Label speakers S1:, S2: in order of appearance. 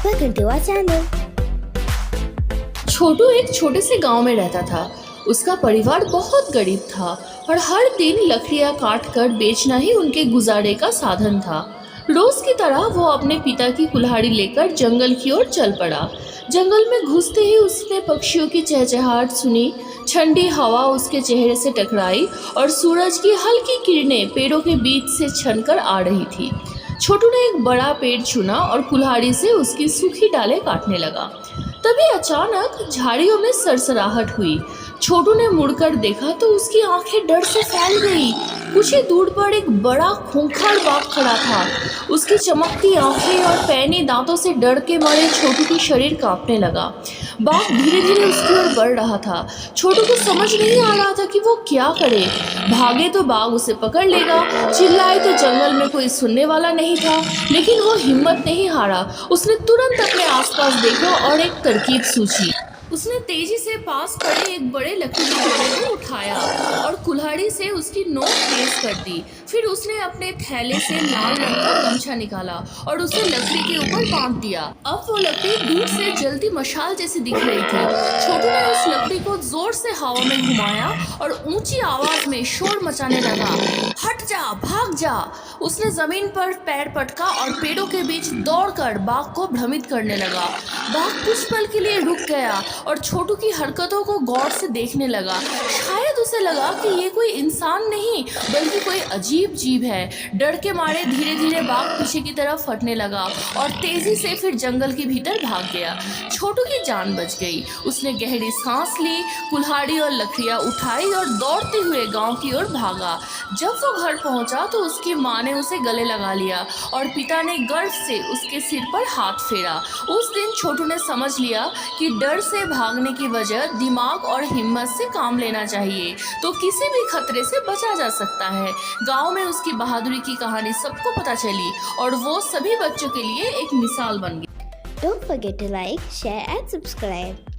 S1: Welcome to our channel.
S2: छोटू एक छोटे से गांव में रहता था। उसका परिवार बहुत गरीब था और हर दिन लकड़ियां काट कर बेचना ही उनके गुजारे का साधन था। रोज की तरह वो अपने पिता की कुल्हाड़ी लेकर जंगल की ओर चल पड़ा। जंगल में घुसते ही उसने पक्षियों की चहचहाहट सुनी। ठंडी हवा उसके चेहरे से टकराई और सूरज की हल्की किरणें पेड़ों के बीच से छनकर आ रही थी। छोटू ने एक बड़ा पेड़ चुना और कुल्हाड़ी से उसकी सूखी डालें काटने लगा। तभी अचानक झाड़ियों में सरसराहट हुई। छोटू ने मुड़कर देखा तो उसकी आंखें डर से फैल गई। कुछ ही दूर पर एक बड़ा खूंखार बाघ खड़ा था। उसकी चमकती आंखें और पैनी दांतों से डर के मारे छोटू की शरीर कांपने लगा। बाघ धीरे धीरे उसकी ओर बढ़ रहा था। छोटू को समझ नहीं आ रहा था कि वो क्या करे। भागे तो बाघ उसे पकड़ लेगा, चिल्लाए तो जंगल में कोई सुनने वाला नहीं था। लेकिन वो हिम्मत नहीं हारा। उसने तुरंत अपने आसपास देखा और एक तरकीब सूझी। उसने तेजी से पास पड़े एक बड़े लकड़ी के टुकड़े को उठाया और कुल्हाड़ी से उसकी नोक तेज कर दी। फिर उसने अपने थैले से लाल रंग का गमछा निकाला और उसे लकड़ी के ऊपर बांध दिया। अब वो लकड़ी दूर से जलती मशाल जैसी दिख रही थी। छोटू ने उस लकड़ी को जोर से हवा में घुमाया और ऊंची आवाज में शोर मचाने लगा, हट जा, भाग जा। उसने जमीन पर पैर पटका और पेड़ों के बीच दौड़कर बाघ को भ्रमित करने लगा। बाघ कुछ पल के लिए रुक गया और छोटू की हरकतों को गौर से देखने लगा। शायद उसे लगा कि ये कोई इंसान नहीं बल्कि कोई अजीब जीव है। डर के मारे धीरे धीरे बाघ पीछे की तरफ फटने लगा और तेजी से फिर जंगल के भीतर भाग गया। छोटू की जान बच गई। उसने गहरी सांस ली, कुल्हाड़ी और लकड़ियां उठाई और दौड़ते हुए गांव की ओर भागा। जब वो घर पहुंचा तो उसकी माँ ने उसे गले लगा लिया और पिता ने गर्व से उसके सिर पर हाथ फेरा। उस दिन छोटू ने समझ लिया कि डर से भागने की वजह दिमाग और हिम्मत से काम लेना चाहिए तो किसी भी खतरे से बचा जा सकता है। गांव में उसकी बहादुरी की कहानी सबको पता चली और वो सभी बच्चों के लिए एक मिसाल बन गई।
S1: Don't forget to like, share and subscribe.